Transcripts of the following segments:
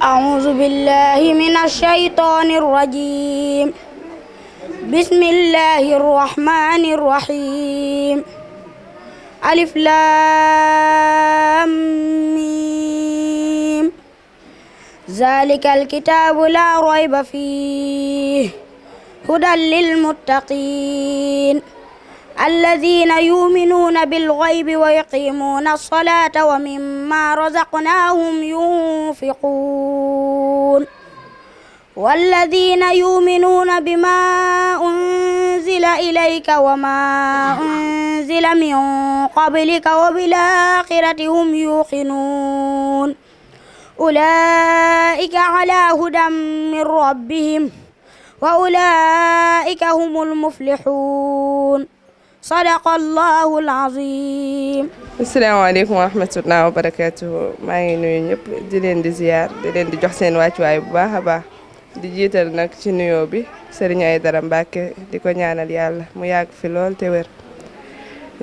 أعوذ بالله من الشيطان الرجيم بسم الله الرحمن الرحيم ألف لام ميم ذلك الكتاب لا ريب فيه هدى للمتقين الذين يؤمنون بالغيب ويقيمون الصلاة ومما رزقناهم ينفقون والذين يؤمنون بما أنزل إليك وما أنزل من قبلك وبالآخرة هم يوقنون أولئك على هدى من ربهم وأولئك هم المفلحون صدق الله العظيم. asalaamaaleykum wa rahmatulah wa barakaatuhu maa ngi nuyu ñëpp di leen di ziar di leen di jox seen wàccuwaay bu baax a baax di jiital nag ci nuyoo bi Serigne Aïdara Mbacke di ko ñaanal yàlla mu yàgg fi lool te wér.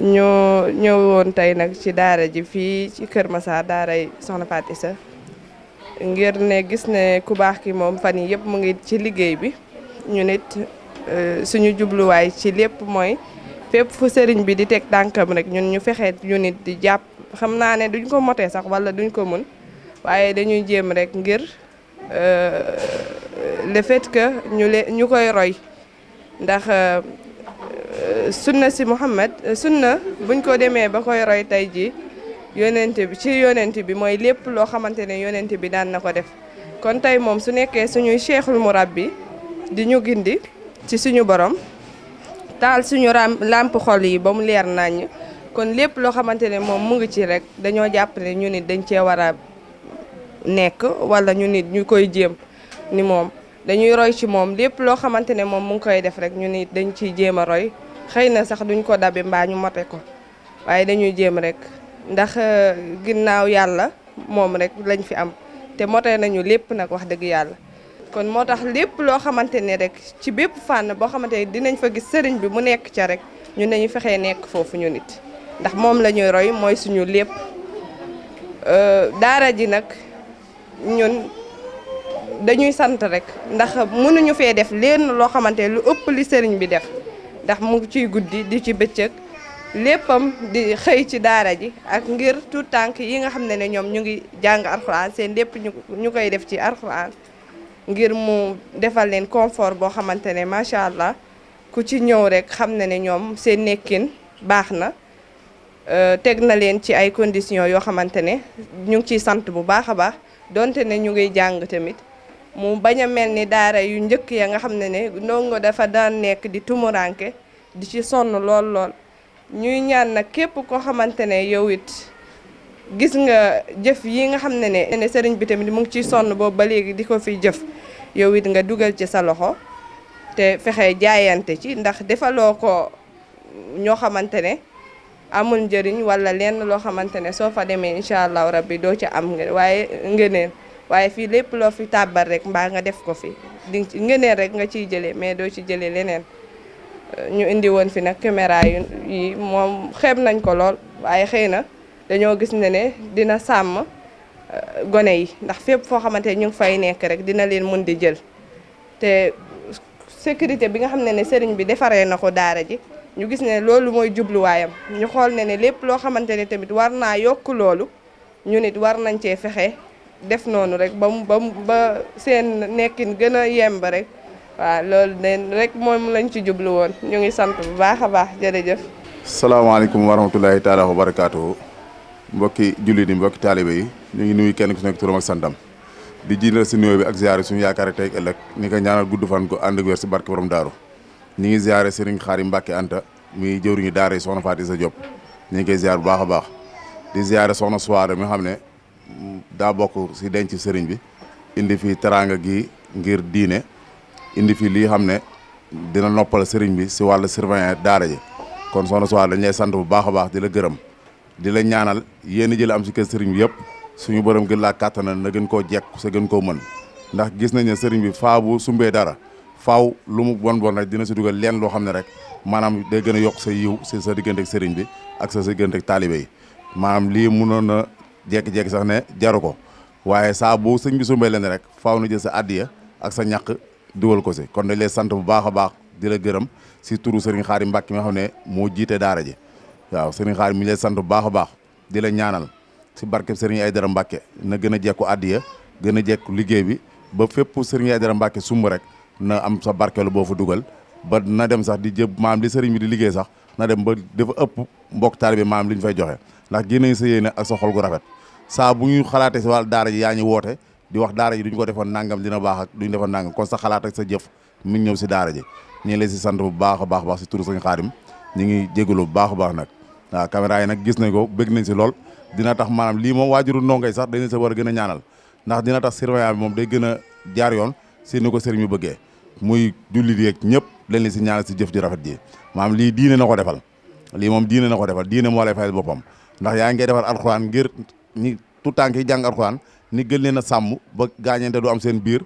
ñoo ñëwoon tey nag ci daara ji fii ci Kër Massar daaray Soxna Faty Issa ngir ne gis ne ku baax ki moom fan yi yëpp mu ngi ci liggéey bi ñu nit suñu jubluwaay ci lépp mooy. fépp fu sëriñ bi di teg tànkam rek ñun ñu fexe ñu nit di jàpp xam naa ne duñ ko motee sax wala duñ ko mën waaye dañuy jéem rek ngir le fait que ñu koy roy ndax sunna si Muhammad sunna buñ ko demee ba koy roy tey ji yonent bi mooy lépp loo xamante ne yonent bi daan na ko def kon tey moom su nekkee suñuy cheikhul murabbi di ñu gindi ci suñu borom taal suñu làmp xol yi ba mu leer naññ kon lépp loo xamante ne moom mu ngi ci rek dañoo jàpp ne ñu nit dañ cee war a nekk wala ñu nit ñu koy jéem ni moom dañuy roy ci moom lépp loo xamante ne moom mu ngi koy def rek ñu nit dañ ciy jéem a roy xëy na sax duñ ko dabi mbaa ñu mote ko waaye dañuy jéem rek ndax ginnaaw yàlla moom rek lañ fi am te mote nañu lépp nag wax dëgg yàlla kon moo tax lépp loo xamante ne rek ci bépp fànn boo xamante ne dinañ fa gis sëriñ bi mu nekk ca rek ñun dañuy fexee nekk foofu ñu nit ndax moom la ñuy roy mooy suñu lépp daara ji nag ñun dañuy sant rek ndax mënuñu fee def leen loo xamante ne lu ëpp li sëriñ bi def ndax mu ciy guddi di ci bëccëg léppam di xëy ci daara ji ak ngir tout tànk yi nga xam ne ñoom ñu ngi jàng alxuraan seen lépp ñu koy def ci alxuraan ngir mu defal leen confort boo xamante ne macha allah ku ci ñëw rek xam na ne ñoom seen nekkin baax na teg na leen ci ay conditions yoo xamante ne ñu ngi ciy sant bu baax a baax donte ne ñu ngi jàng tamit mu bañ a mel ni daara yu njëkk ya nga xam ne ndongo dafa daan nekk di tumuranke di ci sonn lool ñuy ñaan nag képp koo xamante ne yow it gis nga jëf yi nga xam ne sëriñ bi tamit mu ngi ciy sonn boobu ba léegi di ko fiy jëf yow it nga dugal ci sa loxo te fexe jaayante ci ndax defaloo ko ñoo xamante ne amul njëriñ wala lenn loo xamante ne soo fa demee incha allahu rabbi doo ci am ngëneel waaye fii lépp loo fi tàbbal rek mbaa nga def ko fi di ngëneel rek nga ciy jëlee mais doo ci jëlee leneen ñu indi woon fi nag caméra yi moom xeeb nañ ko lool waaye xëy na dañoo gis ne dina sàmm gone yi ndax fépp foo xamante ne ñu ngi fay nekk rek dina leen mën di jël te sécurité bi nga xam ne sëriñ bi defaree na ko daara ji ñu gis ne loolu mooy jubluwaayam ñu xool ne lépp loo xamante ne tamit war naa yokk loolu ñu nit war nañ cee fexe def noonu rek ba seen nekkin gën a yemb rek waaw loolu de rek moom lañ ci jublu woon ñu ngi sant bu baax a baax jërëjëf. salaamaaleykum wa rahmatulahi taala wa barakaatuhu mbokki jullit yi mbokki taalibe yi ñu ngi nuyu kenn ku nekk turam ak santam di jiital si nuyoo bi ak ziare suñu yaakaar tey ëllëg ni ko ñaanal gudd fan ko ànd ak wér si barke borom daaru ñu ngi ziare Serigne Xaarim Mbacke Anta muy jëwriñu daara yi Soxna Faty Issa Diop ñu ngi koy ziare bu baax a baax di ziare soxna Suwaada mi nga xam ne daa bokk si denc Serigne bi indi fi teraanga gi ngir diine indi fi lii xam ne dina noppal Serigne bi si wàllu surveillant daara ji kon soxna Suwaada dañ lay sant bu baax a baax di la gërëm di la ñaanal yéen jël am si kër Serigne bi yëpp suñu borom gën laa kàttanal na gën koo jekk sa gën koo mën ndax gis nañ ne Serigne bi faa bu sumbee dara faaw lu mu bon rek dina si dugal leen loo xam ne rek maanaam day gën a yokk sa yiw si sa diggante ak Serigne bi ak sa diggante ak taalibe yi maanaam lii mënoon na jekki-jekki sax ne jaru ko waaye saa boo sëñ bi sumbee leen rek faaw na jël sa addiya ak sa ñàq dugal ko si kon dañ lay sant bu baax a baax di la gërëm si turu Serigne Khadim Mbacke mi nga xam ne moo jiite daara ji waaw Serigne Khadim mi lay sant bu baax a baax di la ñaanal si barkeb Serigne Aïdara Mbacke na gën a jekku addiya gën a jekku liggéey bi ba fépp Serigne Aïdara Mbacke sumb rek na am sa barkeelu boo fa dugal ba na dem sax di jëb maam li Serigne bi di liggéey sax na dem ba dafa ëpp mbokk taalibe maam li ñu fay joxe ndax génnañ sa yéene ak sa xol gu rafet saa bu ñu xalaatee si wàllu daara ji yaa ñu woote di wax daara ji duñ ko defoon nangam dina baax ak duñ defoon nangam kon sa xalaat ak sa jëf mi ngi ñëw si daara ji ñu ngi lay si sant bu baax a baax si turu Serigne Khadim ñu ngi jégalu bu baax a baax nag waaw caméra yi nag gis nañ ko bëgg nañ si lool dina tax maanaam lii moom waajuru ndongay sax dañ sa war a gën a ñaanal ndax dina tax surveillant bi moom day gën a jaar yoon si ni ko sëriñ bi bëggee muy jullit yeeg ñëpp dañ leen si ñaanal si jëf ji rafet ji maanaam lii diine na ko defal lii moom diine na ko defal diine moo lay fayal boppam ndax yaa ngi koy defal alxuraan ngir ñi tout tànk yi jàng alxuraan ni gën leen a sàmm ba gaañante du am seen biir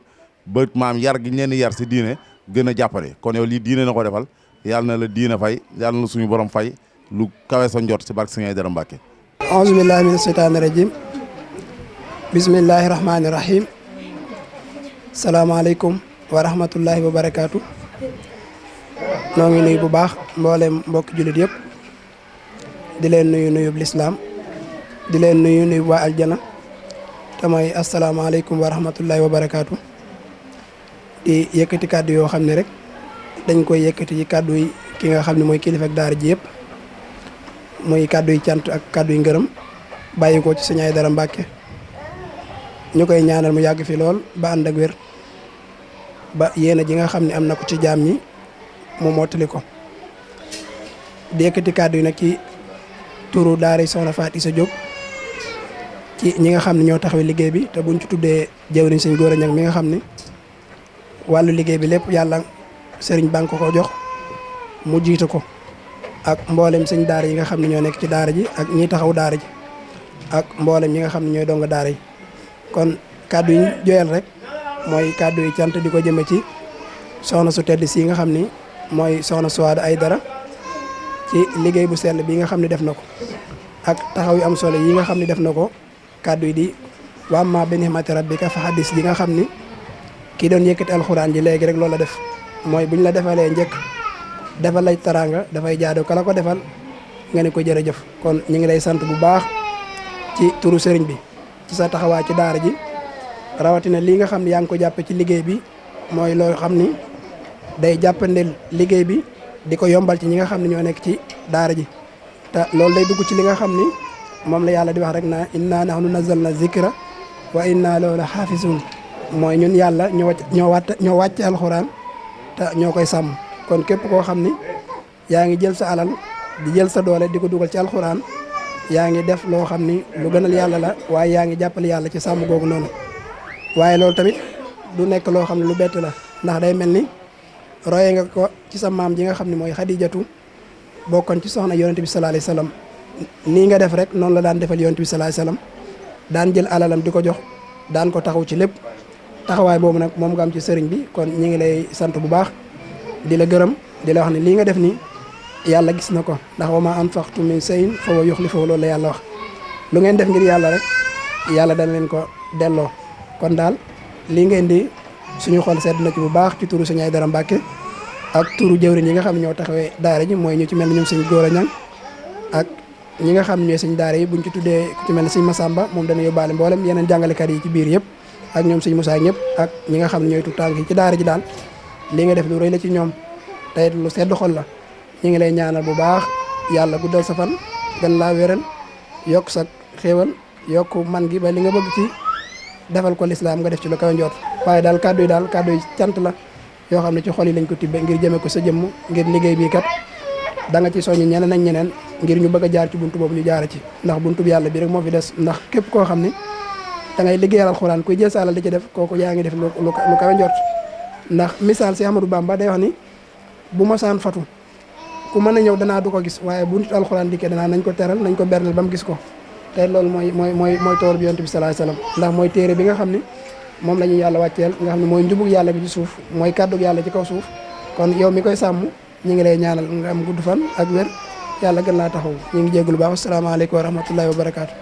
ba maam yar gi leen yar si diine gën a jàppale kon yow lii diine na ko defal yàlla na la diine fay yàlla na suñu borom fay lu kawe sa njot si barke Serigne Aïdara Mbacke auzu billahi mina sheytaani rajim bismillahi rahmaani rahim salaamaaleykum wa rahmatullahi wa barakaatu noo ngi nuyu bu baax mboolem mbokki jullit yëpp di leen nuyub lislaam di leen nuyu waa aljana te mooy asalaamaaleykum wa rahmatullahi wa barakaatu di yëkkati kàddu yoo xam ne rek dañ koy yëkkati ci kàddu yi ki nga xam ne mooy kilifa ak daara ji yëpp muy kàddu yi cant ak kàddu yi ngërëm bàyyi ko ci Serigne Aïdara Mbacke ñu koy ñaanal mu yàgg fi lool ba ànd ak wér ba yéena ji nga xam ne am na ko ci jaam ñi mu mottali ko di yëkkati kàddu yi nag ci turu daara Soxna Faty Issa Diop ci ñi nga xam ne ñoo taxawee liggéey bi te buñ ci tuddee jëwriñ Serigne Gora Niang mi nga xam ne wàllu liggéey bi lépp yàlla Serigne bank ko jox mu jiite ko ak mboolem sëñ daara yi nga xam ne ñoo nekk ci daara ji ak ñi taxaw daara ji ak mboolem ñi nga xam ne ñooy donga daara yi kon kàddu yi joyal rek mooy kàddu yi cant di ko jëme ci soxna su tedd si nga xam ni mooy soxna Souada Aïdara ci liggéey bu sell bi nga xam ne def na ko ak taxaw yu am solo yi nga xam ne def na ko kàddu yi di wa ammaa bi ni'mati rabbika fa haddis ji nga xam ni kii doon yëkkati alxuraan ji léegi rek loolu la def mooy buñ la defalee njëkk defal lay taraanga dafay jaadu kala ko defal nga ne ko jërëjëf kon ñu ngi lay sant bu baax ci turu sëriñ bi ci sa taxawaay ci daara ji rawatina lii nga xam ne yaa ngi ko jàppe ci liggéey bi mooy loo xam ni day jàppandel liggéey bi di ko yombal ci ñi nga xam ne ñoo nekk ci daara ji te loolu day dugg ci li nga xam ni moom la yàlla di wax rek naa inna nahnu nazzalna zikra wa inna lahu la xaafisun mooy ñun yàlla ñoo wàcc alxuraan te ñoo koy sàmm kon képp koo xam ni yaa ngi jël sa alal di jël sa doole di ko dugal ci alxuraan yaa ngi def loo xam ni lu gënal yàlla la waaye yaa ngi jàppale yàlla ci sàmm googu noonu waaye loolu tamit du nekk loo xam ne lu bett la ndax day mel ni roye nga ko ci sa maam ji nga xam ne mooy Xadijatu bokkoon ci soxna yonent bi sallallahu alayhi wasallam nii nga def rek noonu la daan defal yonent bi sallallahu alayhi wasallam daan jël alalam di ko jox daan ko taxaw ci lépp taxawaay boobu nag moom nga am ci sëriñ bi kon ñu ngi lay sant bu baax di la gërëm di la wax ne lii nga def nii yàlla gis na ko ndax wa maa anfaqtu min shay'in fa huwa yukhlifuhu loolu la yàlla wax lu ngeen def ngir yàlla rek yàlla dana leen ko delloo kon daal lii ngeen di suñu xol sedd na ci bu baax ci turu Serigne Aïdara Mbacke ak turu jëwriñ yi nga xam ne ñoo taxawee daara ji mooy ñu ci mel ni ñoom Serigne Gora Niang ak ñi nga xam ne ñooy sëñ daara yi buñ ci tuddee ku ci mel ne Serigne Massamba moom dana yóbbaale mboolem yeneen jàngalekat yi ci biir yëpp ak ñoom Serigne Moussa ñëpp ak ñi nga xam ne ñooy tuut tànk yi ci daara ji daal li nga def lu rëy la ci ñoom tey lu sedd xol la ñu ngi lay ñaanal bu baax yàlla guddal sa fan gën laa wéral yokk sa xéewal yokk man gi ba li nga bëgg ci defal ko lislaam nga def ci lu kawe njort waaye daal kàddu yi cant la yoo xam ne ci xol yi lañ ko tibbe ngir jëme ko sa jëmm ngir liggéey bii kat da nga ci soññi ñeneen ak ñeneen ngir ñu bëgg a jaar ci buntu boobu ñu jaara ci ndax buntu bi yàlla bi rek moo fi des ndax képp koo xam ne da ngay liggéeyal alxuraan kuy jël sa alal di ci def kooku yaa ngi def lu kawe njort ndax misaal si Amadou Bamba day wax ni bu ma saan fatu ku mën a ñëw danaa du ko gis waaye bu nit alxuraan dikkee danaa nañ ko teral nañ ko bernal ba mu gis ko te loolu mooy tool bi yonent bi sallallahu alayhi wasallam ndax mooy téere bi nga xam ne moom la ñu yàlla wàcceel nga xam ne mooy njubug yàlla bi ci suuf mooy kàddug yàlla ci kaw suuf kon yow mi koy sàmm ñu ngi lay ñaanal nga am gudd fan ak wér yàlla gën laa taxaw ñu ngi jégalu baax asalaamaaleykum wa rahmatullahi wa barakaatu.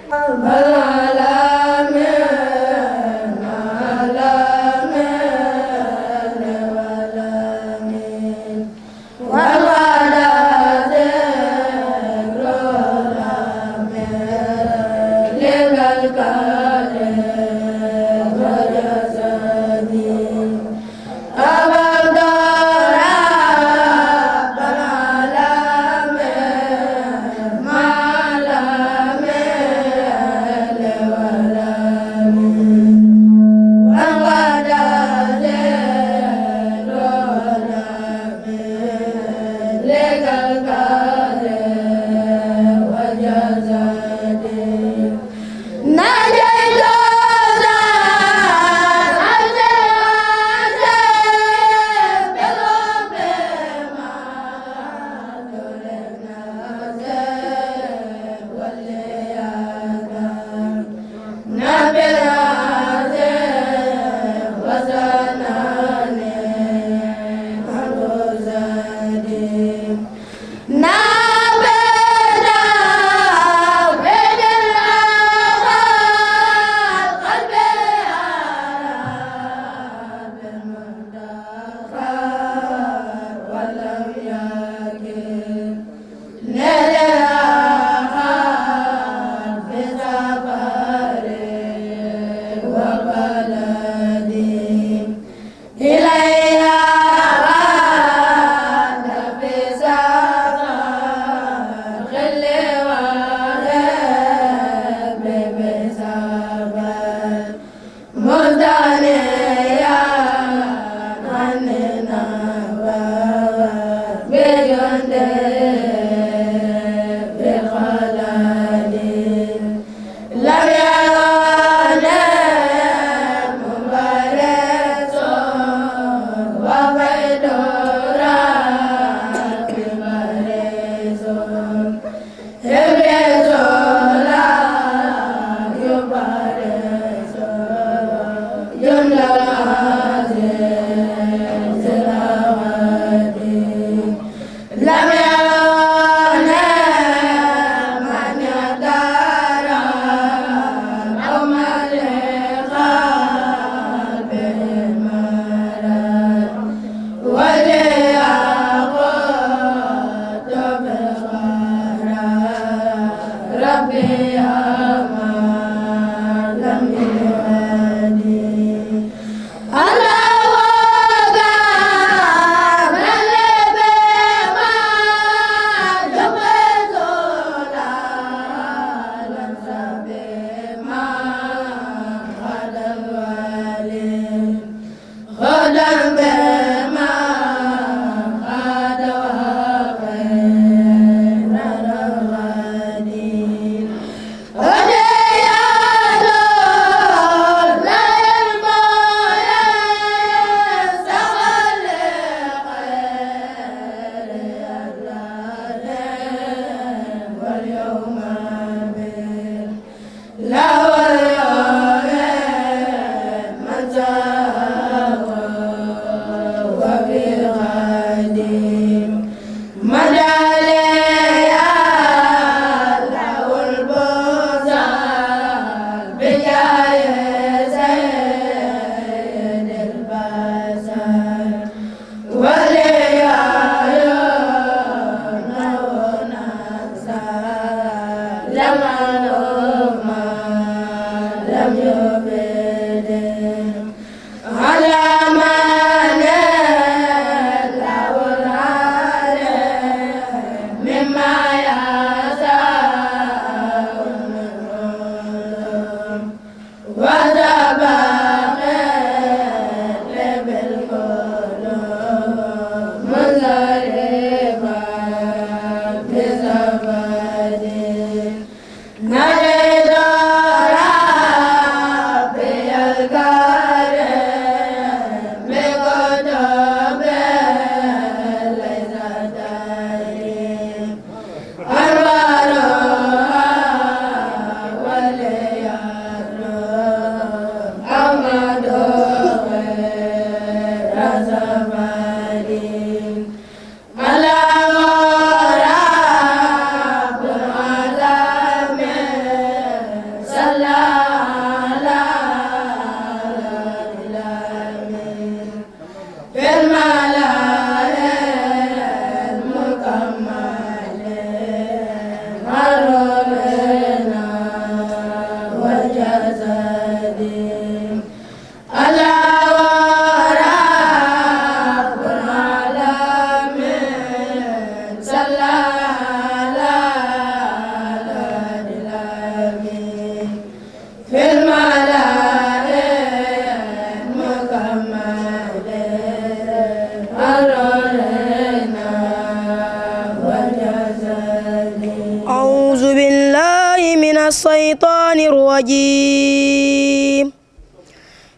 الشيطان الرجيم.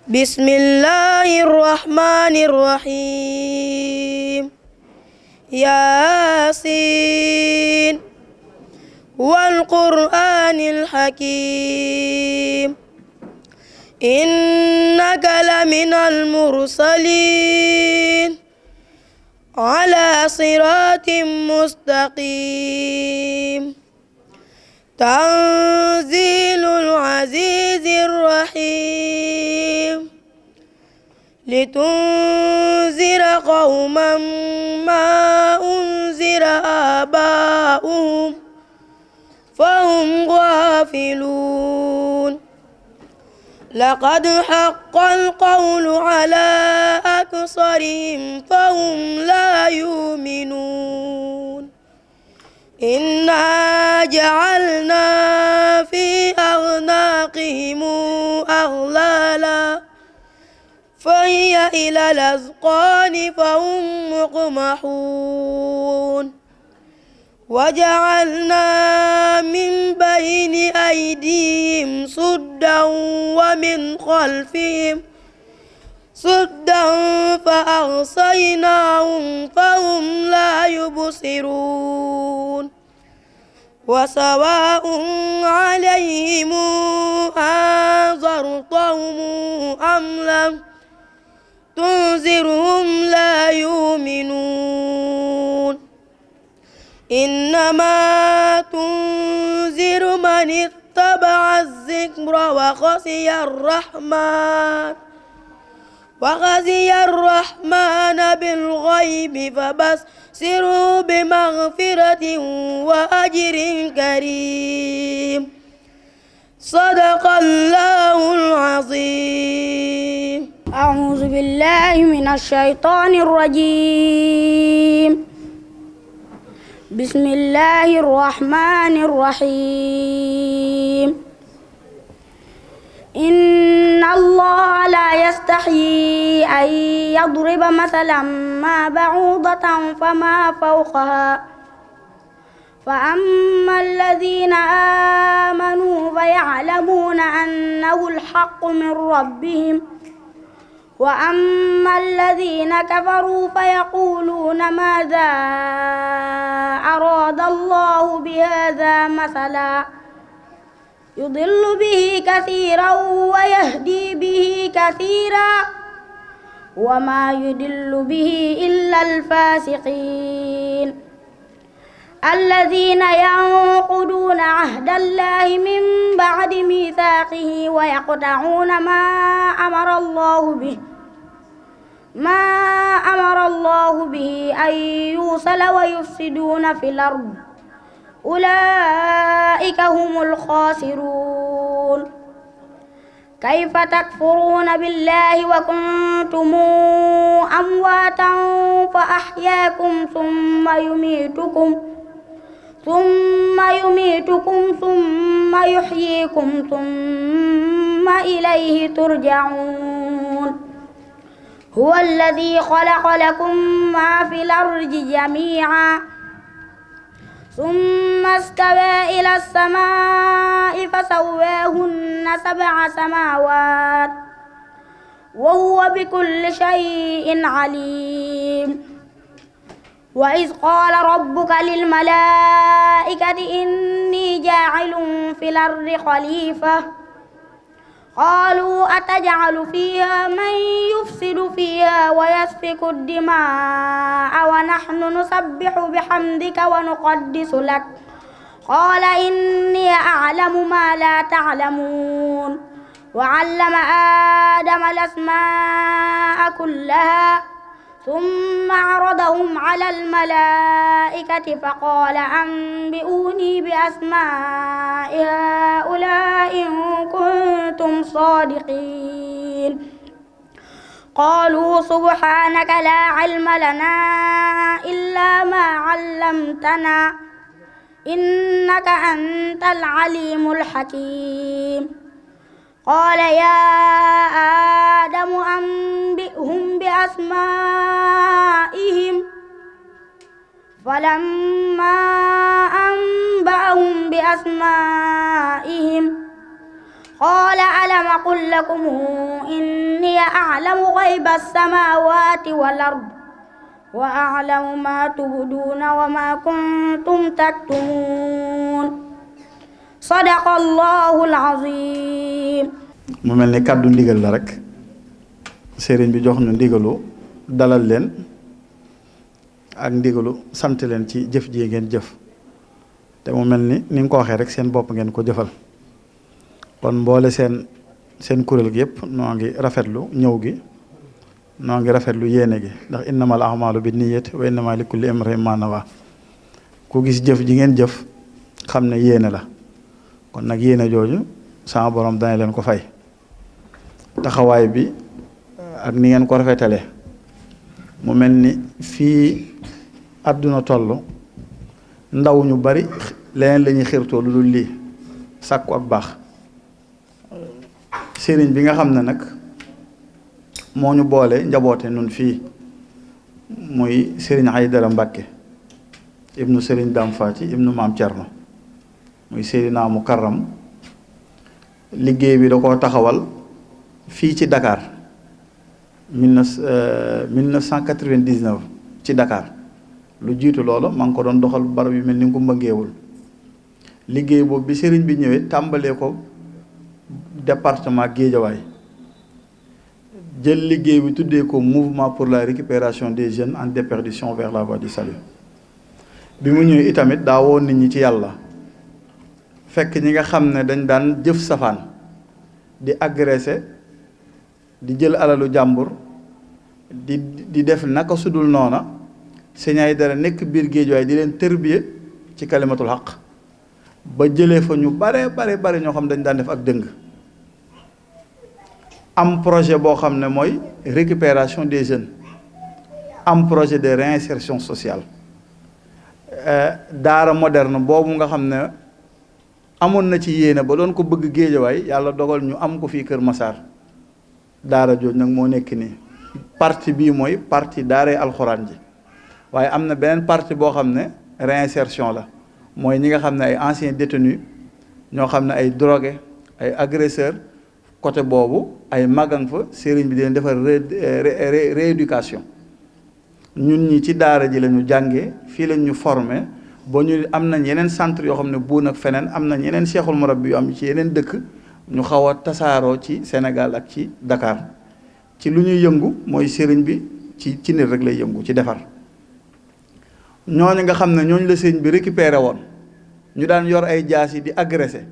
بسم الله الرحمن الرحيم. ياسين والقرآن الحكيم إنك لمن المرسلين على صراط مستقيم. تنزيل العزيز الرحيم لتنذر قوما ما أنذر آباؤهم فهم غافلون. لقد حق القول على أكثرهم فهم لا يؤمنون. إنا جعلنا في أعناقهم أغلالا فهي إلى الأذقان فهم مقمحون. وجعلنا من بين أيديهم سدا ومن خلفهم سدا فأغشيناهم فهم لا يبصرون. وسواء عليهم أنذرتهم أم لم تنذرهم لا يؤمنون. إنما تنذر من اتبع الذكر وخشي الرحمن بالغيب فبشره بمغفرة وأجر كريم. صدق الله العظيم. أعوذ بالله من الشيطان الرجيم. بسم الله الرحمن الرحيم. إن الله لا يستحيي أن يضرب مثلا ما بعوضة فما فوقها فأما الذين آمنوا فيعلمون أنه الحق من ربهم وأما الذين كفروا فيقولون ماذا أراد الله بهذا مثلا يضل به كثيرا ويهدي به كثيرا وما يضل به إلا الفاسقين الذين ينقضون عهد الله من بعد ميثاقه ويقطعون ما أمر الله به أن يوصل ويفسدون في الأرض أولئك هم الخاسرون. كيف تكفرون بالله وكنتم أمواتا فأحياكم ثم يميتكم ثم يحييكم ثم إليه ترجعون. هو الذي خلق لكم ما في الأرض جميعا ثم استوى إلى السماء فسواهن 7 سماوات وهو بكل شيء عليم. وإذ قال ربك للملائكة إني جاعل في الأرض خليفة قالوا أتجعل فيها من يفسد فيها ويسفك الدماء ونحن نسبح بحمدك ونقدس لك قال إني أعلم ما لا تعلمون. وعلم آدم الأسماء كلها ثم عرضهم على الملائكة فقال أنبئوني بأسماء هؤلاء إن كنتم صادقين. قالوا سبحانك لا علم لنا إلا ما علمتنا إنك أنت العليم الحكيم. قال يا آدم أنبئهم بأسمائهم فلما أنبأهم بأسمائهم قال ألم أقل لكم إني أعلم غيب السماوات والأرض وأعلم ما تبدون وما كنتم تكتمون صدق الله العظيم. mu mel ni kàddu ndigal la rek sëriñ bi jox ñu ndigalu dalal leen ak ndigalu sant leen ci jëf ji ngeen jëf te mu mel ni nga ko waxee rek seen bopp ngeen ko jëfal kon mboole seen kuréel gi yëpp noo ngi rafetlu ñëw gi noo ngi rafetlu yéene gi ndax innamal a'maalu binniyati wa innamaa likulli imri'in maa nawaa ku gis jëf ji ngeen jëf xam ne yéene la kon nag yéene jooju sama borom dana leen ko fay taxawaay bi ak ni ngeen ko rafetale mu mel ni fii àdduna toll ndaw ñu bari leneen la ñuy xirtoo lu dul lii sàkku ak baax sëriñ bi nga xam ne nag moo ñu boole njaboote nun fii muy sëriñ Aydara Mbàkke ibnu sëriñ Dam Faati ibnu maam Cerno muy Seydina Mukarram liggéey bi da koo taxawal fii ci Dakar 1999 ci Dakar lu jiitu loolu maa ngi ko doon doxal barab yu mel ni Ngumba Ngeewul liggéey boobu bi sëriñ bi ñëwee tàmbalee ko département Guédiawaye jël liggéey bi tuddee ko mouvement pour la récupération des jeunes en déperdition vers la voie du salut bi mu ñëwee itamit daa woo nit ñi ci yàlla fekk ñi nga xam ne dañ daan jëf safaan di agressé di jël alalu jàmbur di def naka sudul noona Sëñ Aydara nekk biir Géejawaay di leen tërbiye ci kalimatul xaq ba jëlee fa ñu bare ñoo xam dañ daan def ak dëng am projet boo xam ne mooy récupération des jeunes am projet de réinsertion sociale daara moderne boobu nga xam ne amoon na ci yéene ba doon ko bëgg Géejawaay yàlla dogal ñu am ko fii Kër Massar daara jooju nag moo nekk nii partie bii mooy partie daaree alxuraan ji waaye am na beneen partie boo xam ne réinsertion la mooy ñi nga xam ne ay anciens détenus ñoo xam ne ay drogués ay agresseurs côté boobu ay magang fa sëriñ bi di leen defar rééducation ñun ñi ci daara ji la ñu jàngee fii lañ ñu formé ba ñu am nañ yeneen centre yoo xam ne buun ak feneen am nañ yeneen seexul murabbi yu am ci yeneen dëkk ñu xaw a tasaaroo ci Sénégal ak ci Dakar ci lu ñuy yëngu mooy sëriñ bi ci nit rek lay yëngu ci defar ñooñu nga xam ne ñooñu la sëriñ bi récupéré woon ñu daan yor ay jaas yi di agressé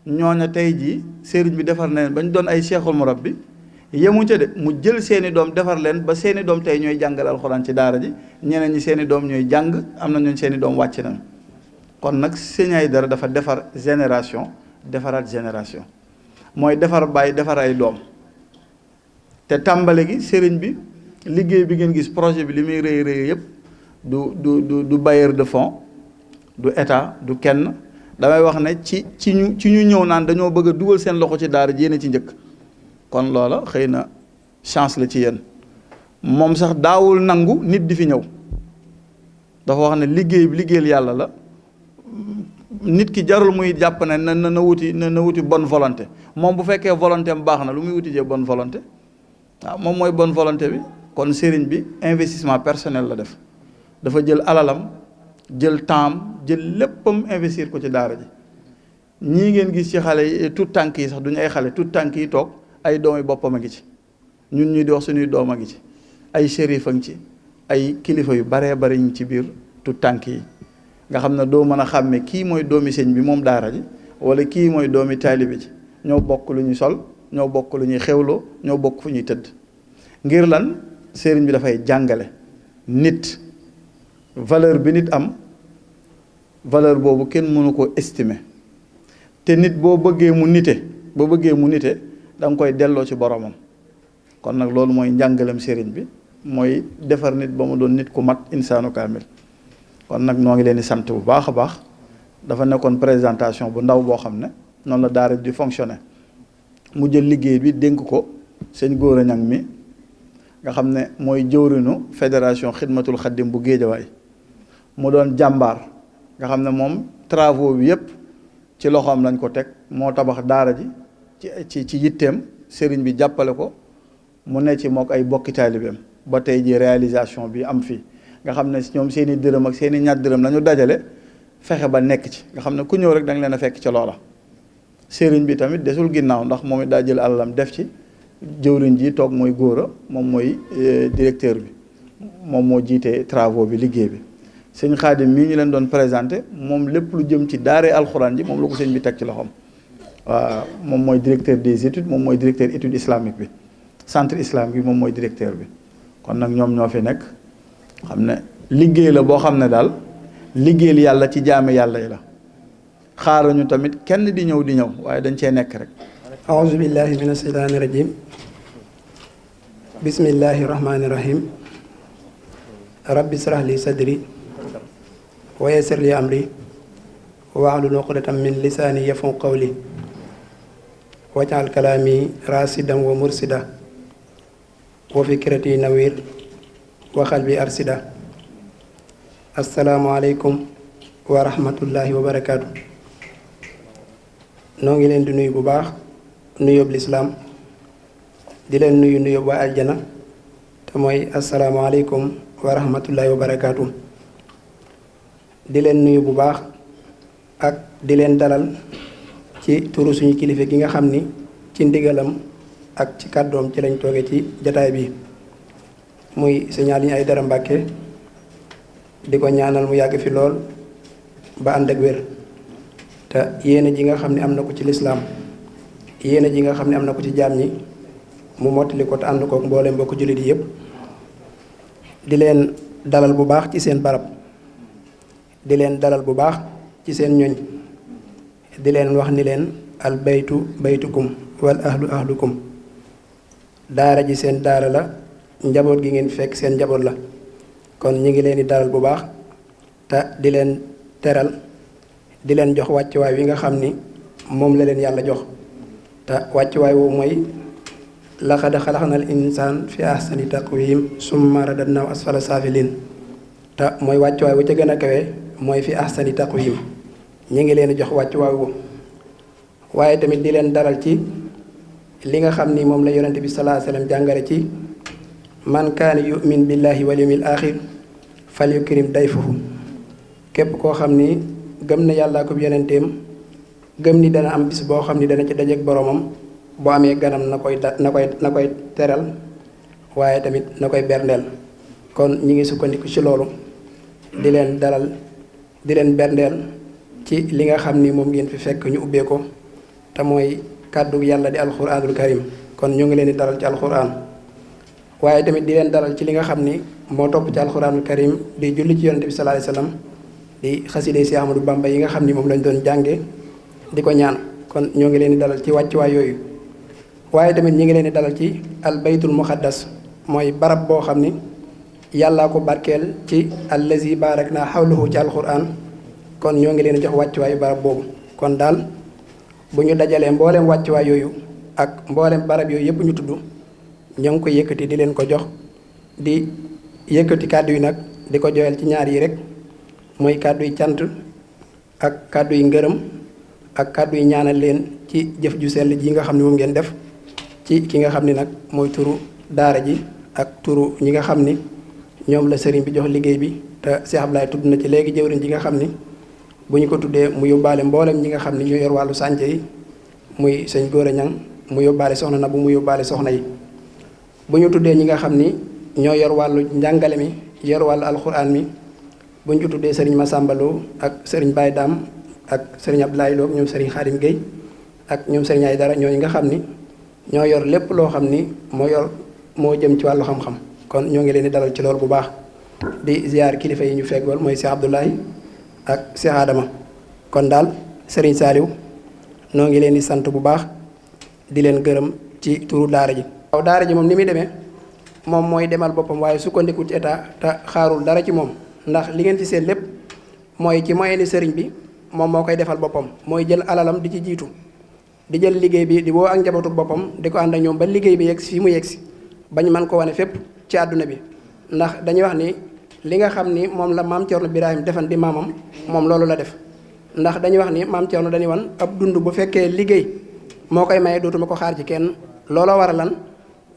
ñooña tey jii sëriñ bi defar na leen ba ñu doon ay seexul murabbi yemu ca de mu jël seeni doom defar leen ba seeni doom tey ñooy jàngal alxuraan ci daara ji ñeneen ñi seeni doom ñooy jàng am na ñooñ seeni doom wàcc nañ kon nag Sëñ Aydara dafa defar génération defaraat génération mooy defar bàyyi defar ay doom te tàmbale gi sëriñ bi liggéey bi ngeen gis projet bi li muy rëy yëpp du bailleur de fonds du état du kenn damay wax ne ci ñu ñëw naan dañoo bëgg a dugal seen loxo ci daara jéene ci njëkk kon loola xëy na chance la ci yéen moom sax daawul nangu nit di fi ñëw dafa wax ne liggéey bi liggéeyal yàlla la nit ki jarul muy jàpp ne na wuti bonne volonté moom bu fekkee volonté am baax na lu muy wuti jee bonne volonté waaw moom mooy bonne volonté bi kon sëriñ bi investissement personnel la def dafa jël alalam jël temps jël léppam investir ko ci daara ji ñii ngeen gis ci xale yi tout tànk yi sax duñu ay xale tout tànk yi toog ay doomi boppam a ngi ci ñun ñuy di wax suñuy doom a ngi ci ay shérif a ngi ci ay kilifa yu baree bari ñu ci biir tout tànk yi nga xam ne doo mën a xàmme kii mooy doomi sëñ bi moom daara ji wala kii mooy doomi taalibe ji ñoo bokk lu ñuy sol ñoo bokk lu ñuy xewloo ñoo bokk fu ñuy tëdd ngir lan sëriñ bi dafay jàngale nit valeur bi nit am valeur boobu kenn mënu ko estimer te nit boo bëggee mu nite da nga koy delloo ci boromam kon nag loolu mooy njàngalem sëriñ bi mooy defar nit ba mu doon nit ku mat insaanu kaamil kon nag noo ngi leen di sant bu baax a baax dafa nekkoon présentation bu ndaw boo xam ne noonu la daara di fonctionner mu jël liggéey bi dénk ko sëñ Góora Ñang mi nga xam ne mooy jëwrinu fédération xidmatul xaddim bu Géejawaay mu doon jàmbaar nga xam ne moom travaux bi yëpp ci loxoom lañ ko teg moo tabax daara ji ci yitteem sëriñ bi jàppale ko mu ne ci mook ay bokki taalibeem ba tey ji réalisation bi am fii nga xam ne ñoom seen i dërëm ak seen i ñaar dërëm lañu dajale fexe ba nekk ci nga xam ne ku ñëw rek da nga leen a fekk ca loola. sëriñ bi tamit desul ginnaaw ndax moom it daa jël alalam def ci jëwriñ ji toog mooy góora moom mooy directeur bi moom moo jiite travaux bi liggéey bi. sëñ Xaadim mii ñu leen doon présenté moom lépp lu jëm ci daaree alxuraan ji moom la ko sëñ bi teg ci loxoom waaw moom mooy directeur des études moom mooy directeur étude islamique bi centre islamique bi moom mooy directeur bi kon nag ñoom ñoo fi nekk xam ne liggéey la boo xam ne daal liggéeyal yàlla ci jaame yàlla yi la xaaruñu tamit kenn di ñëw waaye dañ cee nekk rek. aouzu billahi mina shaytaani rajim bismillahi rahmaani rahim rabbi israh li sadri wa yassir li amri wahlul uqdatam min lisaani yafqahu qawli waj'al kalaami rasidan wa mursida wa fikrati nawir wa qalbi arsida. assalaamu aleykum wa rahmatullahi wa barakaatu. noo ngi leen di nuyu bu baax nuyób lislaam di leen nuyu nuyób waa aljana te mooy assalaamu aleykum wa rahmatullahi wa barakaatu. di leen nuyu bu baax ak di leen dalal ci turu suñu kilifa gi nga xam ni ci ndigalam ak ci kàddoom ci lañ tooge ci jataay bi muy Sëñ Aliou Aïdara Mbàkke di ko ñaanal mu yàgg fi lool ba ànd ak wér te yéene ji nga xam ne am na ko ci lislaam yéene ji nga xam ne am na ko ci jaam ñi mu mottali ko te ànd kook mboolem mbokk jullit yi yépp di leen dalal bu baax ci seen barab di leen dalal bu baax ci seen ñoñ di leen wax ni leen al baytu baytukum wal ahlu ahlukum daara ji seen daara la njaboot gi ngeen fekk seen njaboot la kon ñi ngi leen di dalal bu baax te di leen teral di leen jox wàccuwaay wi nga xam ni moom la leen yàlla jox te wàccuwaay woowu mooy laqad xalaqnal insaan fi ahsani taqwiim summa radadnaahu asfala saafiliin te mooy wàccuwaay wu ca gën a kawe mooy fi ahsani taqwiim ñi ngi leen di jox wàccuwaay wu waaye tamit di leen dalal ci li nga xam ni moom la yonente bi sallallahu alayhi wasallam jàngale ci man kaana yu'min billahi wal yawmil aaxir fal yukrim dayfahu képp koo xam ni gëm na yàllaa ko yonenteem gëm ni dana am bis boo xam ni dana ci dajeek boromam boo amee ganam na koy teral waaye tamit na koy berndeel kon ñi ngi sukkandiku ci loolu di leen dalal di leen berndeel ci li nga xam ni moom ngeen fi fekk ñu ubbee ko te mooy kàddu yàlla di alxuraanul karim kon ñu ngi leen di dalal ci alxuraan waaye tamit di leen dalal ci li nga xam ni moo topp ci alxuraanul karim di julli ci yonente bi sallallahu alayhi wasallam di xaside si Ahmadou Bamba yi nga xam ni moom lañ doon jànge di ko ñaan kon ñoo ngi leen di dalal ci wàccuwaay yooyu waaye tamit ñi ngi leen di dalal ci al baytul muqaddas mooy barab boo xam ni yàllaa ko barkeel ci allazi barak naa xawluhu ci alxuraan kon ñoo ngi leen di jox wàccuwaayu barab boobu kon daal bu ñu dajalee mbooleem wàccuwaay yooyu ak mbooleem barab yooyu yëpp ñu tudd ñoo ngi ko yëkkati di leen ko jox di yëkkati kàddu yi nag di ko joyal ci ñaar yi rek mooy kàddu yi cant ak kàddu yi ngërëm ak kàddu yi ñaanal leen ci jëf ju sell ji nga xam ne moom ngeen def ci ki nga xam ni nag mooy turu daara ji ak turu ñi nga xam ni ñoom la sëriñ bi jox liggéey bi te Cheikh Ablaye tudd na ci léegi jëwriñ ji nga xam ni bu ñu ko tuddee mu yóbbaale mboolem ñi nga xam ni ñoo yor wàllu sànce yi muy sëñ Góora Ñang mu yóbbaale soxna na bu mu yóbbaale soxna yi bu ñu tuddee ñi nga xam ni ñoo yor wàllu njàngale mi yor wàllu alxuraan mi bu ñu ko tuddee sëriñ Massamba Lo ak sëriñ Baye Dam ak sëriñ Abdoulaye Lo ñoom sëriñ Xaadim Gueye ak ñoom sëriñ Aydara ñooñu nga xam ni ñoo yor lépp loo xam ni moo jëm ci wàllu xam-xam kon ñoo ngi leen di dalal ci loolu bu baax di ziar kilifa yi ñu feggool mooy Cheikh Abdoulaye ak Cheikh Adama kon daal sëriñ Saliou noo ngi leen di sant bu baax di leen gërëm ci turu daara ji. waaw daara ji moom ni muy demee moom mooy demal boppam waaye sukkandiku ci état te xaarul dara ci moom ndax li ngeen fi seen lépp mooy ci moyen ni sëriñ bi moom moo koy defal boppam mooy jël alalam di ci jiitu di jël liggéey bi di woo ak njabootu boppam di ko ànd ak ñoom ba liggéey bi yegg si fii mu yegg si bañ mën ko wane fépp ci àdduna bi ndax dañuy wax ni li nga xam ni moom la maam Cerno Birahim defan di maamam moom loolu la def ndax dañuy wax ni maam Cerno dañuy wan ab dund bu fekkee liggéey moo koy maye dootuma ko xaar ci kenn looloo waral lan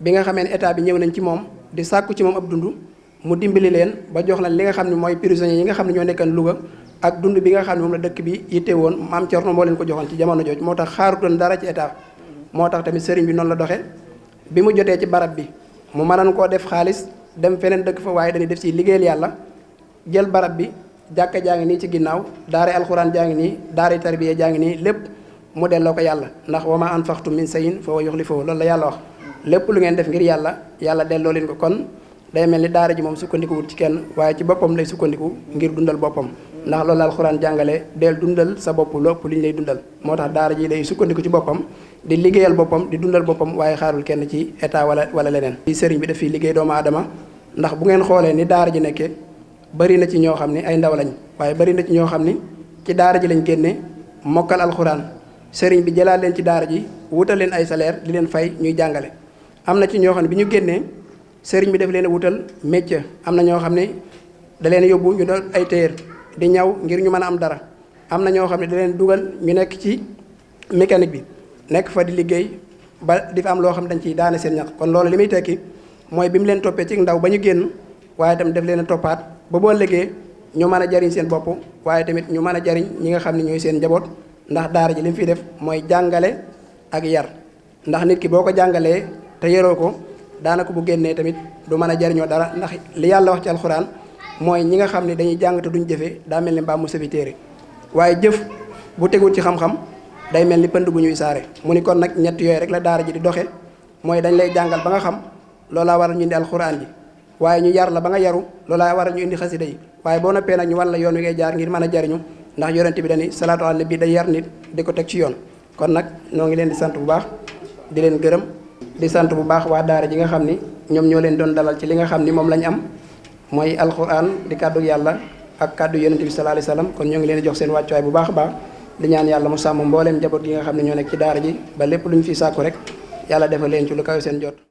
bi nga xamee ne état bi ñëw nañ ci moom di sàkku ci moom ab dund mu dimbali leen ba jox leen li nga xam ne mooy prisonniers yi nga xam ne ñoo nekkan Louga ak dund bi nga xam ne moom la dëkk bi yitte woon maam Cerno moo leen ko joxoon ci jamono jooju moo tax xaarutoon dara ci état moo tax tamit sëriñ bi noonu la doxee bi mu jotee ci barab bi mu mënoon koo def xaalis dem feneen dëkk fa waaye dañuy def ci liggéeyal yàlla jël barab bi jàkka jaa ngi nii ci ginnaaw daara alxuraan jaa ngi nii daara tarbiya jaa ngi nii lépp mu delloo ko yàlla ndax wa ma anfaqtum min shay'in fa huwa yukhlifuhu loolu la yàlla wax lépp lu ngeen def ngir yàlla yàlla delloo leen ko kon day mel ni daara ji moom sukkandikuwul ci kenn waaye ci boppam lay sukkandiku ngir dundal boppam ndax loolu la alxuraan jàngale del dundal sa bopp lépp li ñu lay dundal moo tax daara ji lay sukkandiku ci boppam di liggéeyal boppam di dundal boppam waaye xaarul kenn ci état wala leneen. ci sëriñ bi daf fiy liggéey doomu aadama ndax bu ngeen xoolee ni daara ji nekkee bari na ci ñoo xam ni ay ndaw lañ waaye bari na ci ñoo xam ni ci daara ji lañ génne mokkal alxuraan sëriñ bi jëlaat leen ci daara ji wutal leen ay salaire di leen fay ñuy jàngale. am na ci ñoo xam ne bi ñu génnee sëriñ bi daf leen a wutal métier am na ñoo xam ne da leen yóbbu ñu doon ay téer di ñaw ngir ñu mën a am dara am na ñoo xam ne da leen dugal ñu nekk ci mécanique bi nekk fa di liggéey ba di fa am loo xam dañ ciy daane seen ñax kon loolu li muy tekki mooy bi mu leen toppee ci ndaw ba ñu génn waaye tamit daf leen a toppaat ba boo liggéey ñu mën a jariñ seen bopp waaye tamit ñu mën a jariñ ñi nga xam ne ñooy seen njaboot ndax daara ji li mu fiy def mooy jàngale ak yar ndax nit ki boo ko jàngalee te yaroo ko daanaka bu génnee tamit du mën a jariñoo dara ndax li yàlla wax ci alxuraan mooy ñi nga xam ne dañuy jàng te duñ jëfee daa mel ni mbaam mu sëfi téere waaye jëf bu tegul ci xam-xam day mel ni pënd bu ñuy saare mu ni kon nag ñett yooyu rek la daara ji di doxe mooy dañ lay jàngal ba nga xam loolaa waral ñu indi alxuraan ji waaye ñu yar la ba nga yaru loolaa waral ñu indi xasida yi waaye boo noppee nag ñu wan la yoon wi ngay jaar ngir mën a jariñu ndax yonent bi dañi salaatu ala nabi day yar nit di ko teg ci yoon kon nag ñoo ngi leen di sant bu baax di leen gërëm di sant bu baax waa daara ji nga xam ni ñoom ñoo leen doon dalal ci li nga xam ni moom lañ am mooy alxuraan di kàddu yàlla ak kàddu yonent bi sallallahu alayhi wasallam kon ñoo ngi leen di jox seen wàccuwaay bu baax a baax di ñaan yàlla mu sàmm mbooleem njaboot gi nga xam ne ñoo nekk ci daara ji ba lépp lu ñu fi sàkku rek yàlla defal leen ci lu kaw seen jot